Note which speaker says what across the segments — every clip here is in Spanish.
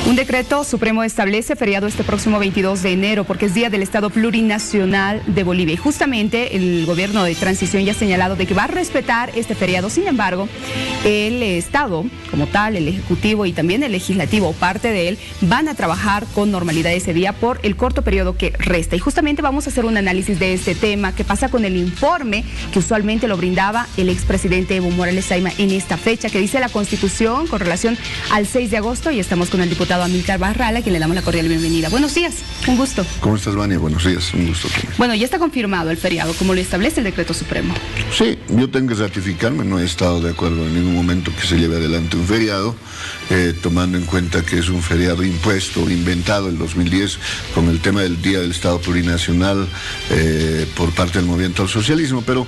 Speaker 1: Un decreto supremo establece feriado este próximo 22 de enero porque es Día del Estado Plurinacional de Bolivia. Y justamente el gobierno de transición ya ha señalado de que va a respetar este feriado. Sin embargo, el Estado como tal, el Ejecutivo y también el Legislativo, parte de él, van a trabajar con normalidad ese día por el corto periodo que resta. Y justamente vamos a hacer un análisis de este tema. ¿Qué pasa con el informe que usualmente lo brindaba el expresidente Evo Morales Ayma en esta fecha? ¿Qué dice la Constitución con relación al 6 de agosto? Y estamos con el diputado Amílcar Barrala, a quien le damos la cordial bienvenida. Buenos días, un gusto.
Speaker 2: ¿Cómo estás, Vania? Buenos días, un gusto.
Speaker 1: Bueno, ya está confirmado el feriado, como lo establece el decreto supremo.
Speaker 2: Sí, yo tengo que ratificarme, no he estado de acuerdo en ningún momento que se lleve adelante un feriado, tomando en cuenta que es un feriado impuesto, inventado en 2010 con el tema del Día del Estado Plurinacional por parte del movimiento al socialismo, pero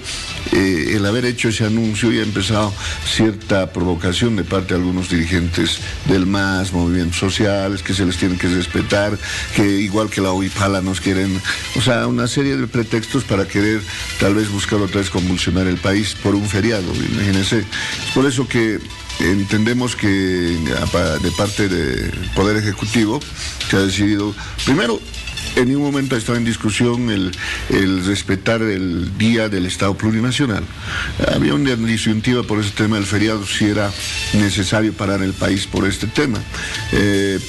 Speaker 2: el haber hecho ese anuncio y ha empezado cierta provocación de parte de algunos dirigentes del MAS, movimientos sociales, que se les tiene que respetar, que igual que la OIPALA nos quieren, o sea, una serie de pretextos para querer tal vez buscar otra vez convulsionar el país por un feriado, imagínense. Es por eso que entendemos que de parte del Poder Ejecutivo se ha decidido, primero, en ningún momento ha estado en discusión el respetar el Día del Estado Plurinacional. Había una disyuntiva por ese tema del feriado, si era necesario parar el país por este tema.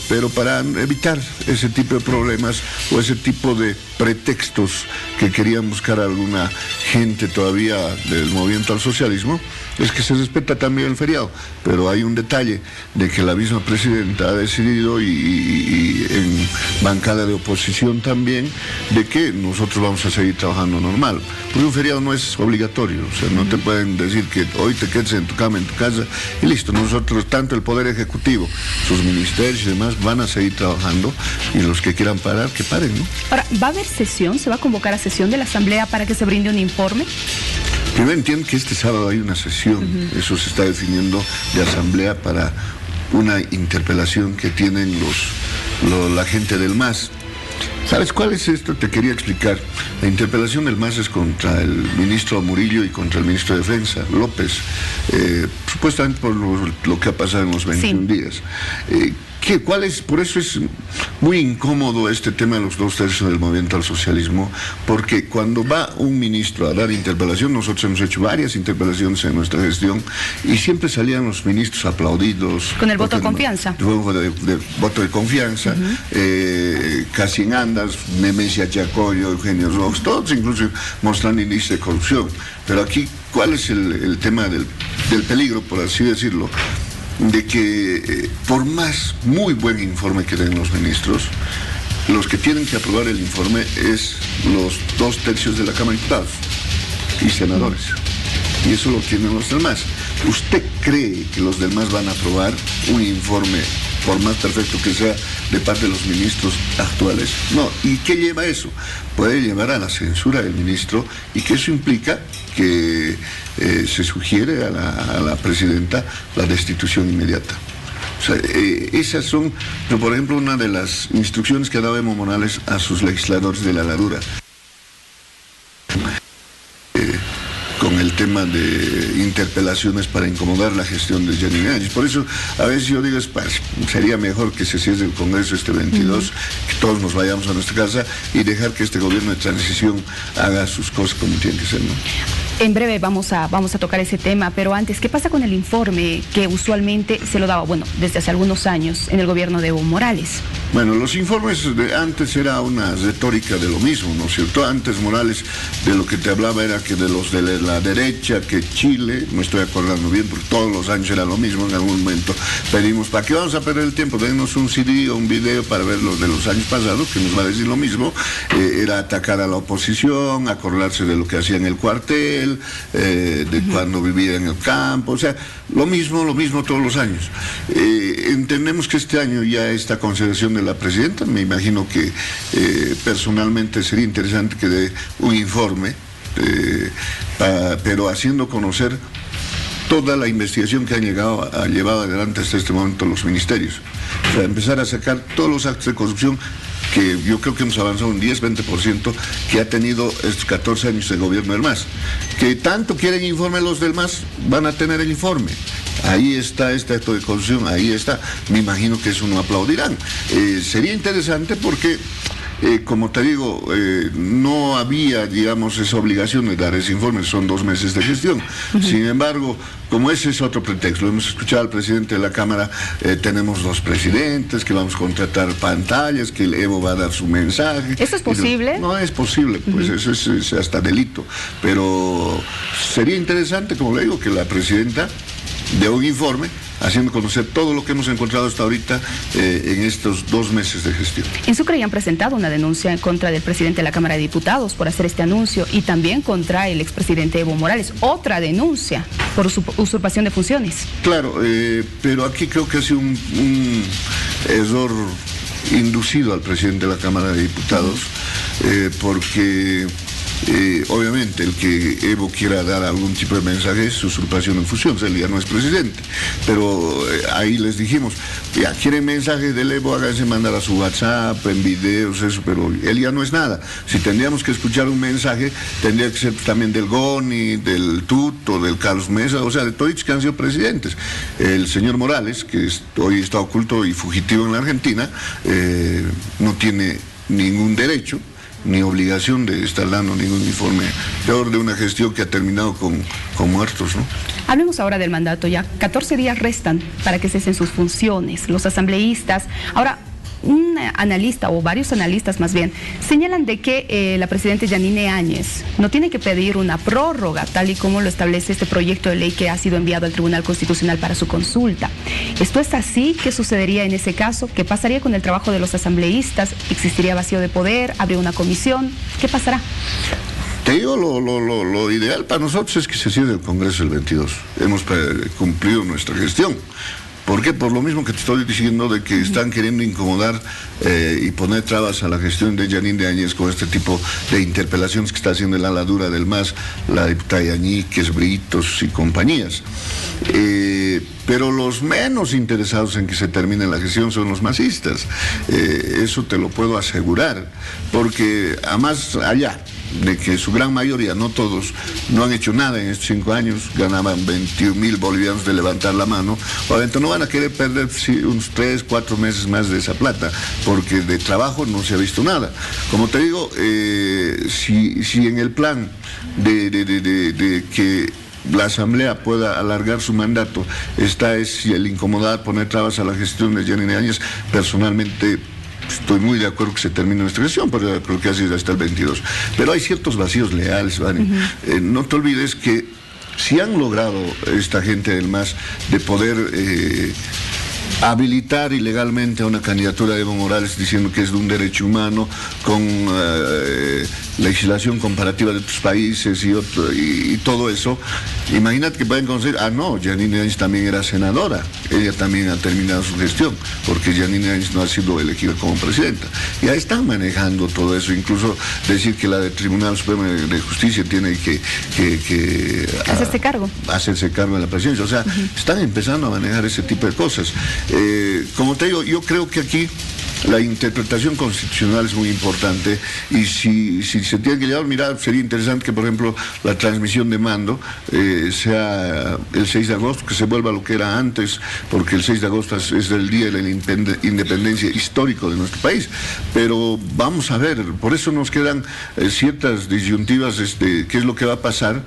Speaker 2: Pero para evitar ese tipo de problemas o ese tipo de pretextos que querían buscar alguna gente todavía del movimiento al socialismo, es que se respeta también el feriado. Pero hay un detalle de que la misma presidenta ha decidido y en bancada de oposición también, de que nosotros vamos a seguir trabajando normal, porque un feriado no es obligatorio, o sea, no te pueden decir que hoy te quedes en tu cama, en tu casa, y listo. Nosotros, tanto el Poder Ejecutivo, sus ministerios y demás, van a seguir trabajando, y los que quieran parar, que paren, ¿no?
Speaker 1: Ahora, ¿va a haber sesión? ¿Se va a convocar a sesión de la Asamblea para que se brinde un informe?
Speaker 2: Primero entiendo que este sábado hay una sesión, eso se está definiendo de Asamblea para una interpelación que tienen la gente del MAS. ¿Sabes cuál es esto? Te quería explicar. La interpelación del MAS es contra el ministro Murillo y contra el ministro de Defensa, López, supuestamente por lo que ha pasado en los 21 días. ¿Cuál es? Por eso es muy incómodo este tema de los 2/3 del movimiento al socialismo, porque cuando va un ministro a dar interpelación, nosotros hemos hecho varias interpelaciones en nuestra gestión y siempre salían los ministros aplaudidos.
Speaker 1: Con el voto de confianza.
Speaker 2: De voto de confianza, Cassin Andas, Nemesia Chacoyo, Eugenio Rox, todos incluso mostrando índice de corrupción. Pero aquí, ¿cuál es el tema del peligro, por así decirlo? De que por más muy buen informe que den los ministros, los que tienen que aprobar el informe es los 2/3 de la Cámara de Diputados y senadores, y eso lo tienen los del MAS. ¿Usted cree que los del MAS van a aprobar un informe, por más perfecto que sea, de parte de los ministros actuales? No. ¿Y qué lleva eso? Puede llevar a la censura del ministro, y que eso implica que se sugiere a la presidenta la destitución inmediata. O sea, esas son, por ejemplo, una de las instrucciones que ha dado Evo Morales a sus legisladores de la Ladura. Con el tema de interpelaciones para incomodar la gestión de Janine Áñez. Por eso, a veces yo digo, sería mejor que se cierre el Congreso este 22, que todos nos vayamos a nuestra casa y dejar que este gobierno de transición haga sus cosas como tiene que ser, ¿no?
Speaker 1: En breve vamos a tocar ese tema, pero antes, ¿qué pasa con el informe que usualmente se lo daba, bueno, desde hace algunos años en el gobierno de Evo Morales?
Speaker 2: Bueno, los informes de antes era una retórica de lo mismo, ¿no es cierto? Antes Morales de lo que te hablaba era que de los de la derecha, que Chile, me estoy acordando bien porque todos los años era lo mismo, en algún momento pedimos, ¿para qué vamos a perder el tiempo? Denos un CD o un video para ver los de los años pasados, que nos va a decir lo mismo. Era atacar a la oposición, acordarse de lo que hacía en el cuartel, de cuando vivía en el campo, o sea, lo mismo todos los años. Entendemos que este año ya esta consideración de la presidenta, me imagino que personalmente sería interesante que dé un informe, pero haciendo conocer toda la investigación que han llevado adelante hasta este momento los ministerios. O sea, empezar a sacar todos los actos de corrupción que yo creo que hemos avanzado un 10-20% que ha tenido estos 14 años de gobierno del MAS. Que tanto quieren informe los del MAS, van a tener el informe. ahí está este acto de corrupción, ahí está, me imagino que eso no aplaudirán. Sería interesante porque, como te digo, no había, digamos, esa obligación de dar ese informe, son 2 meses de gestión. Sin embargo, como ese es otro pretexto, lo hemos escuchado al presidente de la Cámara, tenemos 2 presidentes, que vamos a contratar pantallas, que el Evo va a dar su mensaje.
Speaker 1: ¿Eso es posible?
Speaker 2: No es posible, pues eso es hasta delito. Pero sería interesante, como le digo, que la presidenta dé un informe haciendo conocer todo lo que hemos encontrado hasta ahorita en estos 2 meses de gestión.
Speaker 1: En Sucre ya han presentado una denuncia en contra del presidente de la Cámara de Diputados por hacer este anuncio y también contra el expresidente Evo Morales. Otra denuncia por usurpación de funciones. Claro,
Speaker 2: pero aquí creo que ha sido un error inducido al presidente de la Cámara de Diputados, porque obviamente el que Evo quiera dar algún tipo de mensaje es usurpación en funciones, él ya no es presidente, pero ahí les dijimos, ya quieren mensajes del Evo, háganse mandar a su WhatsApp, en videos, eso, pero él ya no es nada. Si tendríamos que escuchar un mensaje, tendría que ser también del Goni, del Tuto, del Carlos Mesa, o sea, de todos que han sido presidentes. El señor Morales, que hoy está oculto y fugitivo en la Argentina, no tiene ningún derecho ni obligación de estar dando ningún informe, peor de una gestión que ha terminado con muertos, ¿no?
Speaker 1: Hablemos ahora del mandato, ya 14 días restan para que cesen sus funciones, los asambleístas. Ahora, un analista, o varios analistas más bien, señalan de que la presidenta Yanine Áñez no tiene que pedir una prórroga, tal y como lo establece este proyecto de ley que ha sido enviado al Tribunal Constitucional para su consulta. ¿Esto es así? ¿Qué sucedería en ese caso? ¿Qué pasaría con el trabajo de los asambleístas? ¿Existiría vacío de poder? ¿Habría una comisión? ¿Qué pasará?
Speaker 2: Te digo, lo ideal para nosotros es que se cierre el Congreso el 22. Hemos cumplido nuestra gestión. ¿Por qué? Por lo mismo que te estoy diciendo de que están queriendo incomodar y poner trabas a la gestión de Yanine Áñez con este tipo de interpelaciones que está haciendo el ala dura del MAS, la diputada Yañíquez, Britos y compañías. Pero los menos interesados en que se termine la gestión son los masistas. Eso te lo puedo asegurar, porque además allá de que su gran mayoría, no todos, no han hecho nada en estos 5 años, ganaban 21.000 bolivianos de levantar la mano, obviamente no van a querer perder unos 3, 4 meses más de esa plata, porque de trabajo no se ha visto nada. Como te digo, si en el plan de que la Asamblea pueda alargar su mandato, si el incomodar, poner trabas a la gestión de Yanine Áñez, personalmente estoy muy de acuerdo que se termine nuestra gestión, pero creo que así es hasta el 22. Pero hay ciertos vacíos legales, ¿vale? No te olvides que si han logrado esta gente del MAS de poder habilitar ilegalmente a una candidatura de Evo Morales diciendo que es de un derecho humano, con legislación comparativa de otros países y todo eso, imagínate que pueden conseguir, no, Yanine Áñez también era senadora, ella también ha terminado su gestión, porque Yanine Áñez no ha sido elegida como presidenta. Ya están manejando todo eso, incluso decir que la del Tribunal Supremo de Justicia tiene que hacerse cargo de la presidencia, o sea, están empezando a manejar ese tipo de cosas. Como te digo, yo creo que aquí la interpretación constitucional es muy importante, y si se tiene que llevar, mira, sería interesante que, por ejemplo, la transmisión de mando sea el 6 de agosto, que se vuelva lo que era antes, porque el 6 de agosto es el día de la independencia histórico de nuestro país. Pero vamos a ver, por eso nos quedan ciertas disyuntivas, qué es lo que va a pasar.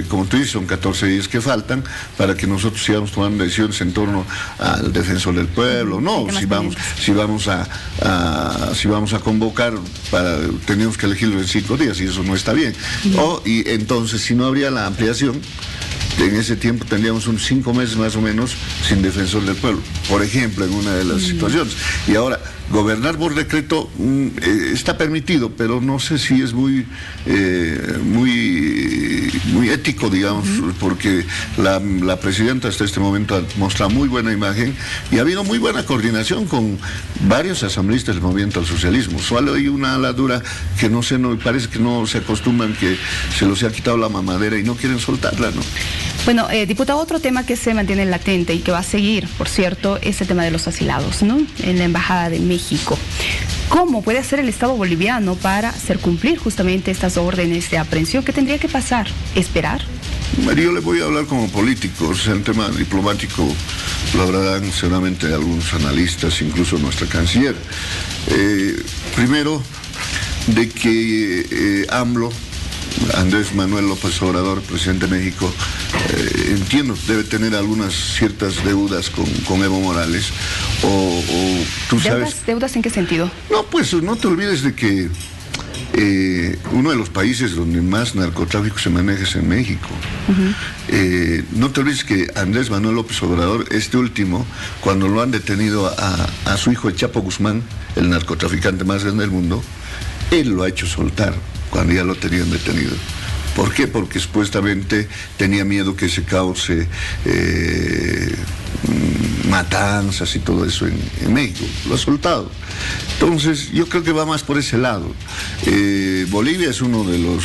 Speaker 2: Como tú dices, son 14 días que faltan para que nosotros sigamos tomando decisiones en torno al defensor del pueblo, no, si vamos a convocar, tenemos que elegirlo en 5 días, y eso no está bien. Y entonces, si no habría la ampliación, en ese tiempo tendríamos unos 5 meses más o menos sin defensor del pueblo, por ejemplo, en una de las situaciones. Y ahora, gobernar por decreto está permitido, pero no sé si es muy ético, digamos, porque la presidenta hasta este momento ha mostrado muy buena imagen y ha habido muy buena coordinación con varios asambleístas del movimiento al socialismo. Solo hay una ala dura que no sé, parece que no se acostumbran, que se los ha quitado la mamadera y no quieren soltarla, ¿no?
Speaker 1: Bueno, diputado, otro tema que se mantiene latente y que va a seguir, por cierto, es el tema de los asilados, ¿no? En la Embajada de México. ¿Cómo puede hacer el Estado boliviano para hacer cumplir justamente estas órdenes de aprehensión? ¿Qué tendría que pasar? ¿Esperar?
Speaker 2: Yo le voy a hablar como político, o sea, el tema diplomático lo hablarán seguramente algunos analistas, incluso nuestra canciller. Primero, de que AMLO, Andrés Manuel López Obrador, presidente de México, entiendo, debe tener algunas ciertas deudas con Evo Morales, o tú sabes...
Speaker 1: ¿Deudas en qué sentido?
Speaker 2: No, pues no te olvides de que uno de los países donde más narcotráfico se maneja es en México. No te olvides que Andrés Manuel López Obrador, este último, cuando lo han detenido a su hijo el Chapo Guzmán, el narcotraficante más grande del mundo, él lo ha hecho soltar cuando ya lo tenían detenido. ¿Por qué? Porque supuestamente tenía miedo que se cause matanzas y todo eso en México. Lo ha soltado. Entonces, yo creo que va más por ese lado. Bolivia es uno de los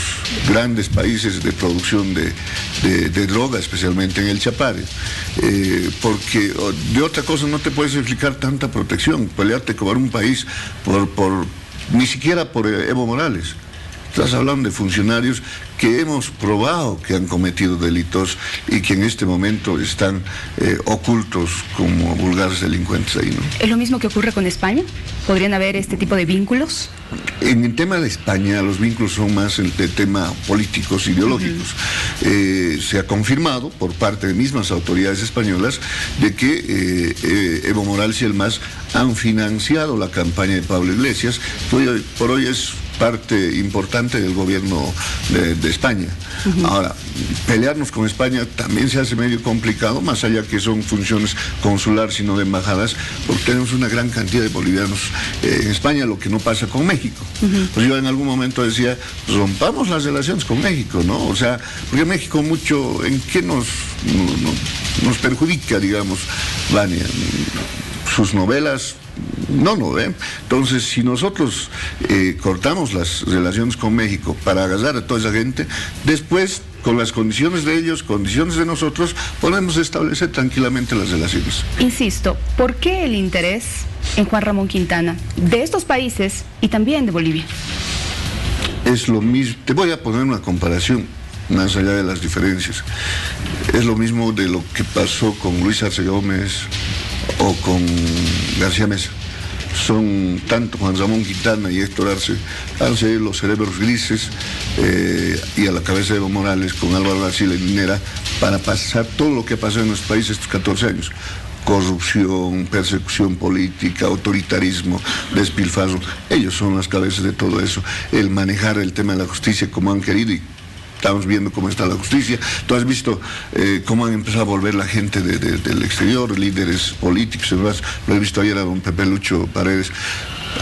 Speaker 2: grandes países de producción de droga, especialmente en el Chapare. Porque de otra cosa no te puedes explicar tanta protección. Pelearte con un país ni siquiera por Evo Morales. Estás hablando de funcionarios que hemos probado que han cometido delitos y que en este momento están ocultos como vulgares delincuentes ahí, ¿no?
Speaker 1: ¿Es lo mismo que ocurre con España? ¿Podrían haber este tipo de vínculos?
Speaker 2: En el tema de España, los vínculos son más de tema políticos, ideológicos. Se ha confirmado por parte de mismas autoridades españolas de que Evo Morales y el MAS han financiado la campaña de Pablo Iglesias, que hoy por hoy es parte importante del gobierno de España. Ahora, pelearnos con España también se hace medio complicado, más allá que son funciones consulares y no de embajadas, porque tenemos una gran cantidad de bolivianos en España, lo que no pasa con México. Pues yo en algún momento decía, rompamos las relaciones con México, ¿no? O sea, porque México mucho, ¿en qué nos perjudica, digamos, Vania? Sus novelas no lo ven. Entonces, si nosotros cortamos las relaciones con México para agarrar a toda esa gente, después, con las condiciones de ellos, condiciones de nosotros, podemos establecer tranquilamente las relaciones.
Speaker 1: Insisto, ¿por qué el interés en Juan Ramón Quintana de estos países y también de Bolivia?
Speaker 2: Es lo mismo, te voy a poner una comparación más allá de las diferencias. Es lo mismo de lo que pasó con Luis Arce Gómez o con García Mesa. Son tanto Juan Ramón Quintana y Héctor Arce los cerebros grises, y a la cabeza de Evo Morales con Álvaro García Linera para pasar todo lo que ha pasado en nuestro país estos 14 años. Corrupción, persecución política, autoritarismo, despilfarro. Ellos son las cabezas de todo eso. El manejar el tema de la justicia como han querido, y estamos viendo cómo está la justicia. Tú has visto cómo han empezado a volver la gente del exterior, líderes políticos y demás. Lo he visto ayer a don Pepe Lucho Paredes,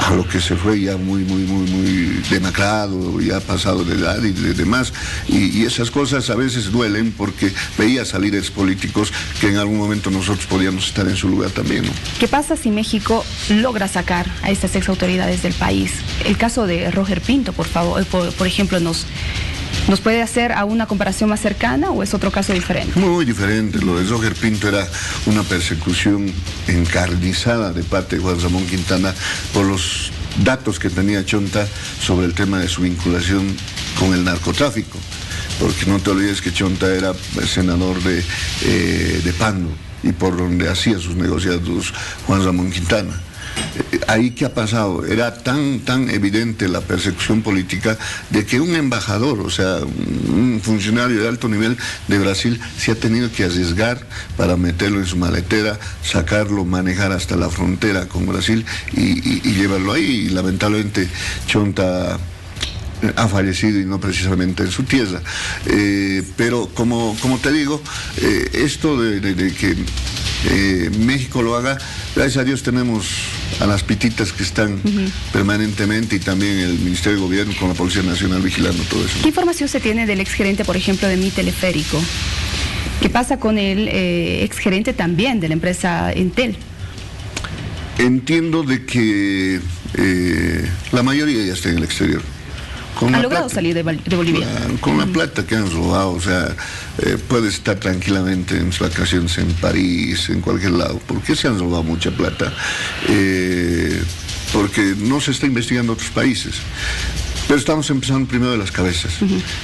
Speaker 2: a lo que se fue ya muy demacrado, ya pasado de edad y de demás. Y esas cosas a veces duelen porque veías a líderes políticos que en algún momento nosotros podíamos estar en su lugar también, ¿no?
Speaker 1: ¿Qué pasa si México logra sacar a estas ex autoridades del país? El caso de Roger Pinto, por favor, por ejemplo, ¿nos puede hacer a una comparación más cercana o es otro caso diferente?
Speaker 2: Muy diferente. Lo de Roger Pinto era una persecución encarnizada de parte de Juan Ramón Quintana por los datos que tenía Chonta sobre el tema de su vinculación con el narcotráfico. Porque no te olvides que Chonta era senador de Pando y por donde hacía sus negociados Juan Ramón Quintana. Ahí ¿qué ha pasado? Era tan evidente la persecución política de que un embajador, o sea, un funcionario de alto nivel de Brasil se ha tenido que arriesgar para meterlo en su maletera, sacarlo, manejar hasta la frontera con Brasil y llevarlo ahí. Y lamentablemente Chonta ha fallecido y no precisamente en su tierra. Pero como te digo, esto de que México lo haga, gracias a Dios tenemos a las pititas que están permanentemente y también el Ministerio de Gobierno con la Policía Nacional vigilando todo eso.
Speaker 1: ¿Qué información se tiene del exgerente, por ejemplo, de Mi Teleférico? ¿Qué pasa con el exgerente también de la empresa Entel?
Speaker 2: Entiendo de que la mayoría ya está en el exterior.
Speaker 1: ¿Han logrado salir de Bolivia?
Speaker 2: Con la plata que han robado, o sea, puede estar tranquilamente en sus vacaciones en París, en cualquier lado. ¿Por qué se han robado mucha plata? Porque no se está investigando en otros países. Pero estamos empezando primero de las cabezas.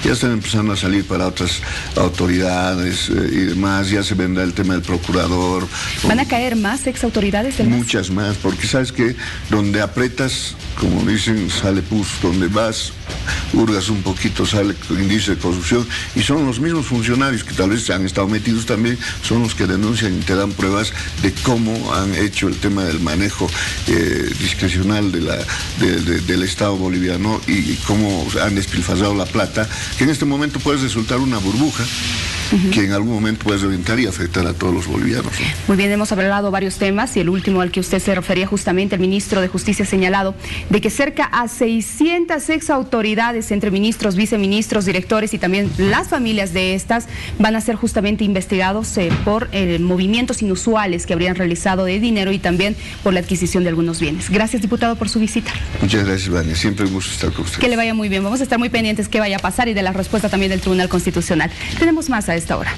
Speaker 2: Ya están empezando a salir para otras autoridades y demás. Ya se vendrá el tema del procurador.
Speaker 1: ¿Van a caer más exautoridades?
Speaker 2: Muchas más, porque sabes que donde apretas, como dicen, sale pus. Donde vas, hurgas un poquito, sale índice de corrupción. Y son los mismos funcionarios que tal vez han estado metidos también, son los que denuncian y te dan pruebas de cómo han hecho el tema del manejo discrecional del Estado boliviano y cómo han despilfarrado la plata, que en este momento puede resultar una burbuja que en algún momento puede reventar y afectar a todos los bolivianos, ¿no?
Speaker 1: Muy bien, hemos hablado varios temas y el último al que usted se refería justamente, el ministro de Justicia ha señalado de que cerca a 600 exautoridades entre ministros, viceministros, directores y también las familias de estas van a ser justamente investigados por movimientos inusuales que habrían realizado de dinero y también por la adquisición de algunos bienes. Gracias, diputado, por su visita.
Speaker 2: Muchas gracias, Vania. Siempre un gusto estar con usted.
Speaker 1: Que le vaya muy bien. Vamos a estar muy pendientes qué vaya a pasar y de la respuesta también del Tribunal Constitucional. Tenemos más a esta hora.